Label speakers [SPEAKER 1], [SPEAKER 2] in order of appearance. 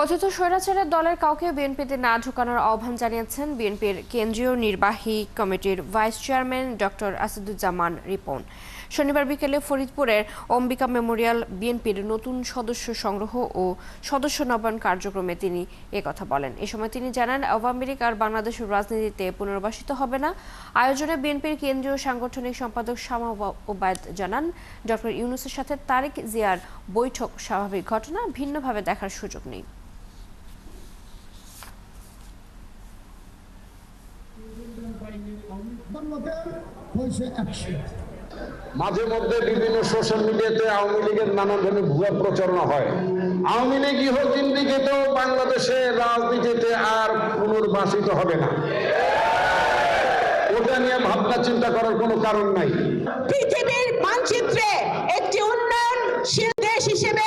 [SPEAKER 1] কথিত স্বৈরাচারের দলের কাউকে বিএনপিতে না ঢোকানোর আহ্বান জানিয়েছেন বিএনপির কেন্দ্রীয় নির্বাহী কমিটির vice chairman doctor Asaduzzaman Ripon. শনিবার বিকেলে ফরিদপুরের অম্বিকা মেমোরিয়াল বিএনপির নতুন সদস্য সংগ্রহ ও সদস্য নবায়ন কার্যক্রমে তিনি একথা বলেন। এ সময় তিনি জানান, আওয়ামী লীগ আর বাংলাদেশের রাজনীতিতে পুনর্বাসিত হবে না। আয়োজনে বিএনপির কেন্দ্রীয় সাংগঠনিক সম্পাদক শামা ওবায়দ জানান, ডক্টর ইউনূসের সাথে তারেক জিয়ার বৈঠক স্বাভাবিক ঘটনা, ভিন্নভাবে দেখার সুযোগ নেই।
[SPEAKER 2] মাঝে মধ্যে বিভিন্ন সোশ্যাল মিডিয়াতে আওয়ামী লীগের নানা ধরনের ভুয়া প্রচারণা হয়। আওয়ামী লীগ ইহচিন্তিত বাংলাদেশে রাজনীতিতে আর পুনর্বাসিত হবে না, ওটা নিয়ে ভাবনা চিন্তা করার কোনো কারণ নাই।
[SPEAKER 3] পৃথিবীর মানচিত্রে একটি উন্নয়নশীল দেশ হিসেবে